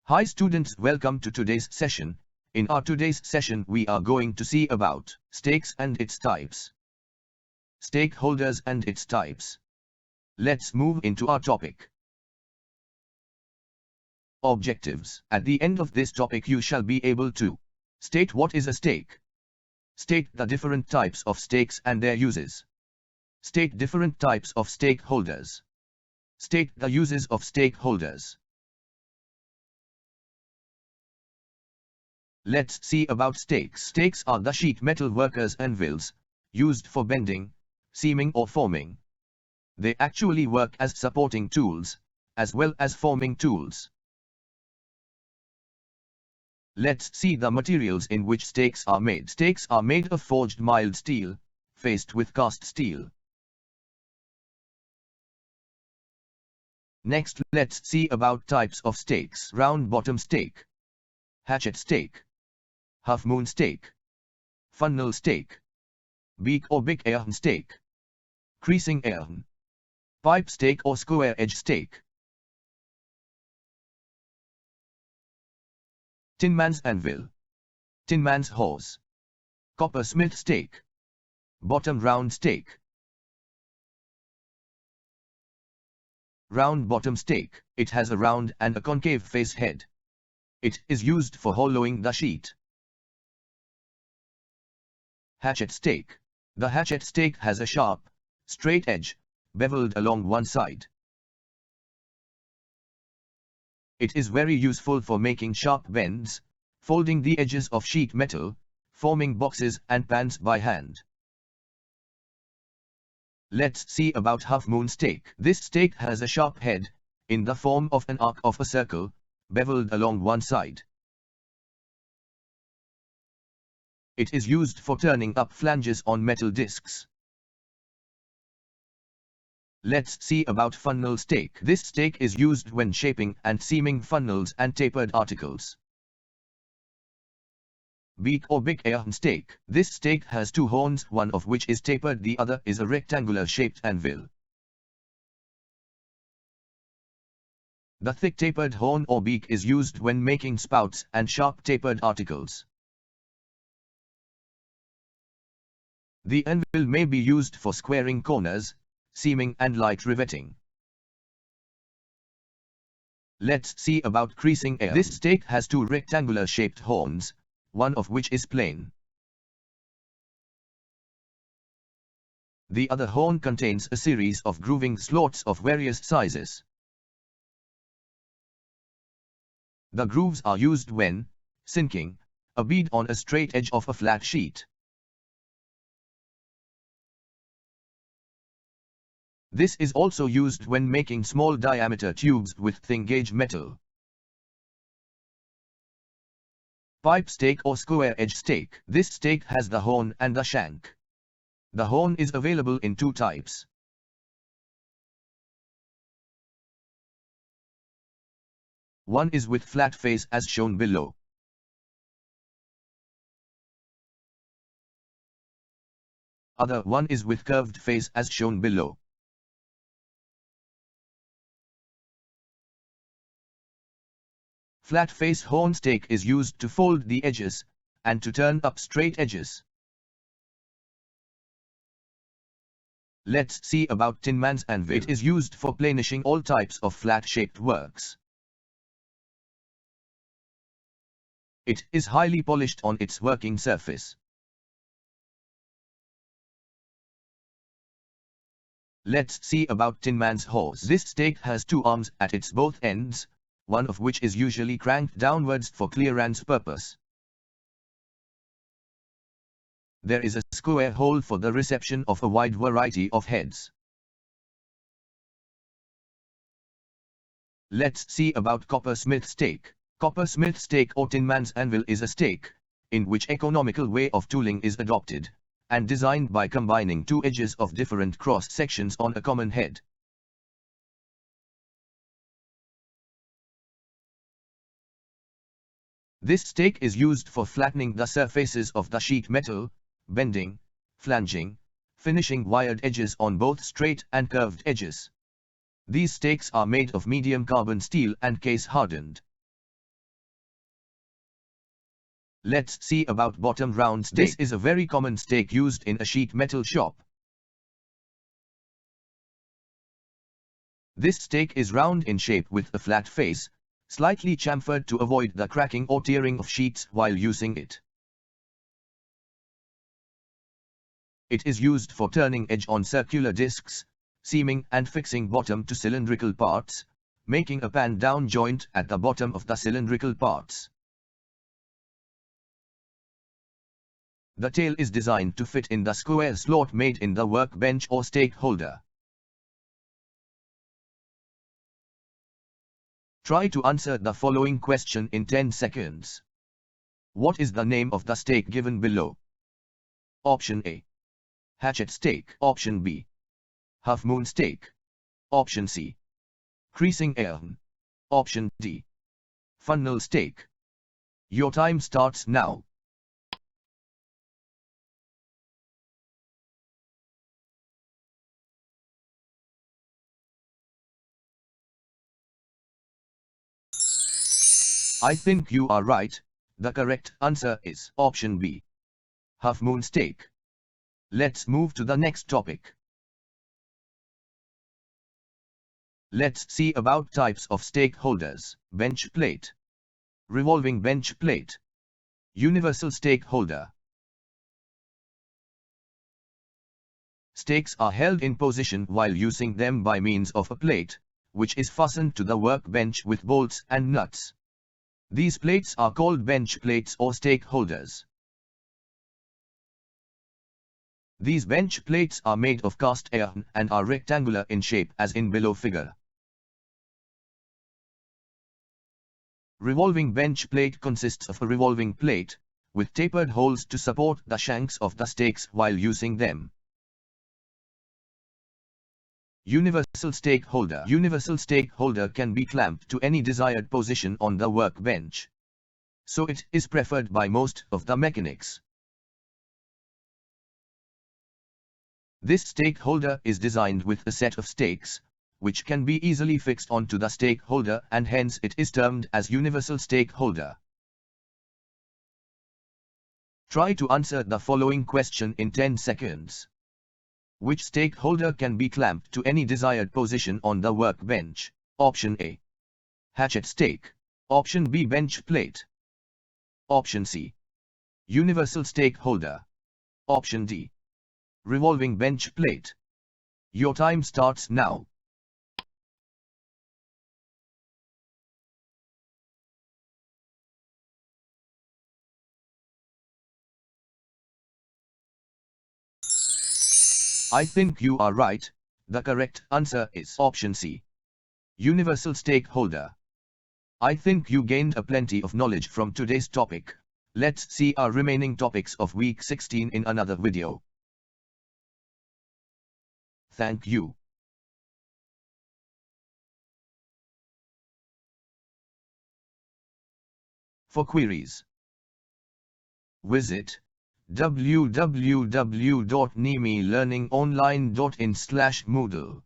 Hi students, welcome to today's session. In our today's session we are going to see about stakes and its types. Stakeholders and its types. Let's move into our topic. Objectives. At the end of this topic you shall be able to state what is a stake. State the different types of stakes and their uses. State different types of stakeholders. State the uses of stakeholders. Let's see about stakes. Stakes are the sheet metal workers' anvils, used for bending, seaming or forming. They actually work as supporting tools, as well as forming tools. Let's see the materials in which stakes are made. Stakes are made of forged mild steel, faced with cast steel. Next, let's see about types of stakes. Round bottom stake, hatchet stake, half moon stake, funnel stake, beak or big earn stake, creasing earn, pipe stake or square edge stake. Tinman's anvil, tinman's horse, coppersmith stake, bottom round stake. Round bottom stake, it has a round and a concave face head. It is used for hollowing the sheet. Hatchet stake. The hatchet stake has a sharp, straight edge, beveled along one side. It is very useful for making sharp bends, folding the edges of sheet metal, forming boxes and pans by hand. Let's see about half moon stake. This stake has a sharp head, in the form of an arc of a circle, beveled along one side. It is used for turning up flanges on metal discs. Let's see about funnel stake. This stake is used when shaping and seaming funnels and tapered articles. Beak or big earn stake. This stake has two horns, one of which is tapered, the other is a rectangular shaped anvil. The thick tapered horn or beak is used when making spouts and sharp tapered articles. The anvil may be used for squaring corners, seaming and light riveting. Let's see about creasing earn. This stake has two rectangular shaped horns, one of which is plain. The other horn contains a series of grooving slots of various sizes. The grooves are used when sinking a bead on a straight edge of a flat sheet. This is also used when making small diameter tubes with thin gauge metal. Pipe stake or square edge stake. This stake has the horn and the shank. The horn is available in two types. One is with flat face as shown below. Other one is with curved face as shown below. Flat face horn stake is used to fold the edges, and to turn up straight edges. Let's see about tinman's anvil. It is used for planishing all types of flat-shaped works. It is highly polished on its working surface. Let's see about tinman's horse. This stake has two arms at its both ends, one of which is usually cranked downwards for clearance purpose. There is a square hole for the reception of a wide variety of heads. Let's see about coppersmith stake. Coppersmith stake or tinman's anvil is a stake, in which economical way of tooling is adopted, and designed by combining two edges of different cross sections on a common head. This stake is used for flattening the surfaces of the sheet metal, bending, flanging, finishing wired edges on both straight and curved edges. These stakes are made of medium carbon steel and case hardened. Let's see about bottom round stake. This is a very common stake used in a sheet metal shop. This stake is round in shape with a flat face, slightly chamfered to avoid the cracking or tearing of sheets while using it. It is used for turning edge on circular discs, seaming and fixing bottom to cylindrical parts, making a pan-down joint at the bottom of the cylindrical parts. The tail is designed to fit in the square slot made in the workbench or stakeholder. Try to answer the following question in 10 seconds. What is the name of the stake given below? Option A. Hatchet stake. Option B. Half moon stake. Option C. Creasing iron. Option D. Funnel stake. Your time starts now. I think you are right. The correct answer is option B. Half moon stake. Let's move to the next topic. Let's see about types of stakeholders. Bench plate, revolving bench plate, universal stakeholder. Stakes are held in position while using them by means of a plate, which is fastened to the workbench with bolts and nuts. These plates are called bench plates or stakeholders. These bench plates are made of cast iron and are rectangular in shape as in below figure. Revolving bench plate consists of a revolving plate, with tapered holes to support the shanks of the stakes while using them. Universal stakeholder. Universal stakeholder can be clamped to any desired position on the workbench, so it is preferred by most of the mechanics. This stakeholder is designed with a set of stakes, which can be easily fixed onto the stakeholder, and hence it is termed as universal stakeholder. Try to answer the following question in 10 seconds. Which stakeholder can be clamped to any desired position on the workbench? Option A. Hatchet stake. Option B. Bench plate. Option C. Universal stakeholder. Option D. Revolving bench plate. Your time starts now. I think you are right. The correct answer is option C. Universal stakeholder. I think you gained a plenty of knowledge from today's topic. Let's see our remaining topics of week 16 in another video. Thank you. For queries, visit www.nimelearningonline.in/moodle.